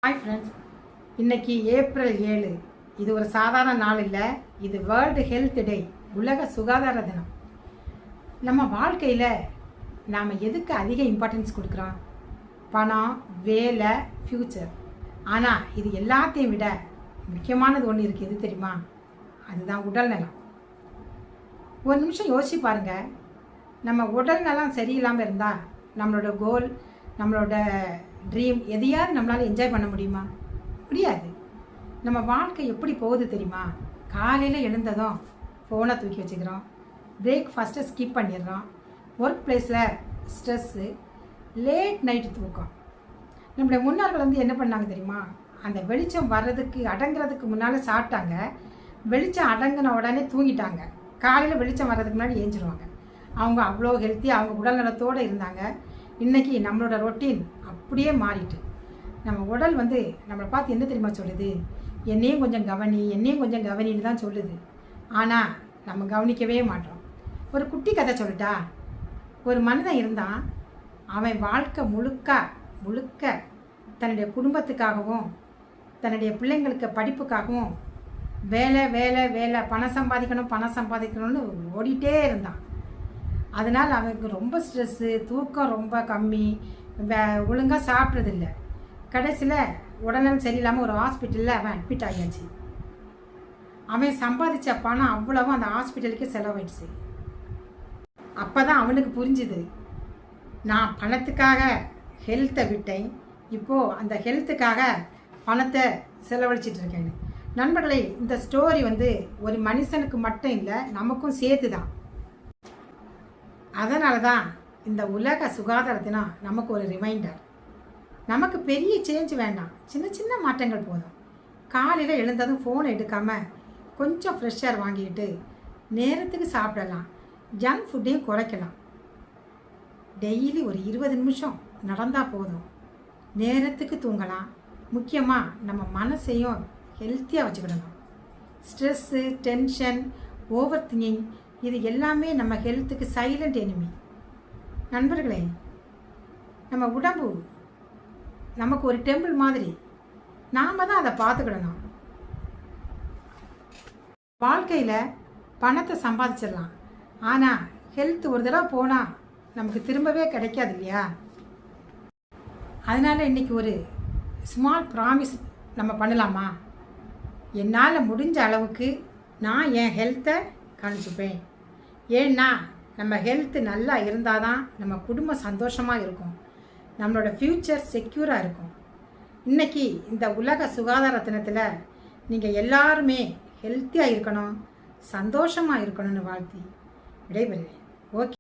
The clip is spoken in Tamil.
ஹாய் ஃப்ரெண்ட்ஸ், இன்னைக்கு ஏப்ரல் 7. இது ஒரு சாதாரண நாள் இல்லை, இது வேர்ல்டு ஹெல்த் டே, உலக சுகாதார தினம். நம்ம வாழ்க்கையில் நாம் எதுக்கு அதிக இம்பார்ட்டன்ஸ் கொடுக்குறோம்? பணம், வேலை, ஃப்யூச்சர். ஆனால் இது எல்லாத்தையும் விட முக்கியமானது ஒன்று இருக்குது. எது தெரியுமா? அதுதான் உடல் நலம். ஒரு நிமிஷம் யோசிச்சு பாருங்கள். நம்ம உடல் நலம் சரியில்லாமல் இருந்தால் நம்மளோட கோல், நம்மளோட ட்ரீம் எதையாவது நம்மளால் என்ஜாய் பண்ண முடியுமா? முடியாது. நம்ம வாழ்க்கை எப்படி போகுது தெரியுமா? காலையில் எழுந்ததும் ஃபோனை தூக்கி வச்சுக்கிறோம், பிரேக்ஃபாஸ்ட்டை ஸ்கிப் பண்ணிடுறோம், ஒர்க் பிளேஸில் ஸ்ட்ரெஸ்ஸு, லேட் நைட்டு தூக்கம். நம்மளுடைய முன்னோர்கள் என்ன பண்ணாங்க தெரியுமா? அந்த வெளிச்சம் வர்றதுக்கு அடங்குறதுக்கு முன்னால் சாப்பிட்டாங்க, வெளிச்சம் அடங்கின உடனே தூங்கிட்டாங்க. காலையில் வெளிச்சம் வர்றதுக்கு முன்னாடி ஏஞ்சிருவாங்க. அவங்க அவ்வளோ ஹெல்த்தியாக அவங்க உடல் நலத்தோடு இருந்தாங்க. இன்றைக்கி நம்மளோட ரொட்டீன் அப்படியே மாறிட்டு, நம்ம உடல் நம்மளை பார்த்து என்ன தெரியுமா சொல்லுது? என்னையும் கொஞ்சம் கவனி, என்னையும் கொஞ்சம் கவனின்னு தான் சொல்லுது. ஆனால் நம்ம கவனிக்கவே மாட்டோம். ஒரு குட்டி கதை சொல்லட்டா? ஒரு மனிதன் இருந்தான். அவன் வாழ்க்கை முழுக்க தன்னுடைய குடும்பத்துக்காகவும் தன்னுடைய பிள்ளைங்களுக்கு படிப்புக்காகவும் வேலை வேலை வேலை, பணம் சம்பாதிக்கணும்னு ஓடிட்டே இருந்தான். அதனால் அவனுக்கு ரொம்ப ஸ்ட்ரெஸ்ஸு, தூக்கம் ரொம்ப கம்மி, ஒழுங்காக சாப்பிட்றதில்ல. கடைசியில் உடல்நலம் சரியில்லாமல் ஒரு ஹாஸ்பிட்டலில் அவன் அட்மிட் ஆகியாச்சு. அவன் சம்பாதிச்ச பணம் அவ்வளவும் அந்த ஹாஸ்பிட்டலுக்கு செலவாயிடுச்சு. அப்போ தான் அவனுக்கு புரிஞ்சுது, நான் பணத்துக்காக ஹெல்த்தை விட்டேன், இப்போது அந்த ஹெல்த்துக்காக பணத்தை செலவழிச்சிட்டு இருக்கேன்னு. நண்பர்களே, இந்த ஸ்டோரி ஒரு மனுஷனுக்கு மட்டும் இல்லை, நமக்கும் சேர்த்து தான். அதனால தான் இந்த உலக சுகாதார தினம் நமக்கு ஒரு ரிமைண்டர். நமக்கு பெரிய சேஞ்ச் வேண்டாம், சின்ன சின்ன மாற்றங்கள் போதும். காலையில் எழுந்ததும் ஃபோன் எடுக்காமல் கொஞ்சம் ஃப்ரெஷ் ஏர் வாங்கிக்கிட்டு நேரத்துக்கு சாப்பிடலாம், ஜங்க் ஃபுட்டையும் குறைக்கலாம். டெய்லி ஒரு 20 நிமிஷம் நடந்தால் போதும். நேரத்துக்கு தூங்கலாம். முக்கியமாக நம்ம மனசையும் ஹெல்த்தியாக வச்சுக்கிடணும். ஸ்ட்ரெஸ்ஸு, டென்ஷன், ஓவர் திங்கிங் இது எல்லாமே நம்ம ஹெல்த்துக்கு சைலண்ட் எனிமி. நண்பர்களே, நம்ம உடம்பு நமக்கு ஒரு டெம்பிள் மாதிரி, நாம் தான் அதை பார்த்துக்கிடணும். வாழ்க்கையில் பணத்தை சம்பாதிச்சிடலாம், ஆனால் ஹெல்த் ஒரு தடவை போனால் நமக்கு திரும்பவே கிடைக்காது இல்லையா? அதனால் இன்றைக்கி ஒரு ஸ்மால் ப்ராமிஸ் நம்ம பண்ணலாமா? என்னால் முடிஞ்ச அளவுக்கு நான் என் ஹெல்த்தை கவனிச்சுப்பேன். ஏன்னா நம்ம ஹெல்த்து நல்லா இருந்தால் தான் நம்ம குடும்பம் சந்தோஷமாக இருக்கும், நம்மளோட ஃப்யூச்சர் செக்யூராக இருக்கும். இன்றைக்கி இந்த உலக சுகாதார தினத்தில் நீங்கள் எல்லாருமே ஹெல்த்தியாக இருக்கணும், சந்தோஷமாக இருக்கணும்னு வாழ்த்தி விடைபெறுவேன். ஓகே.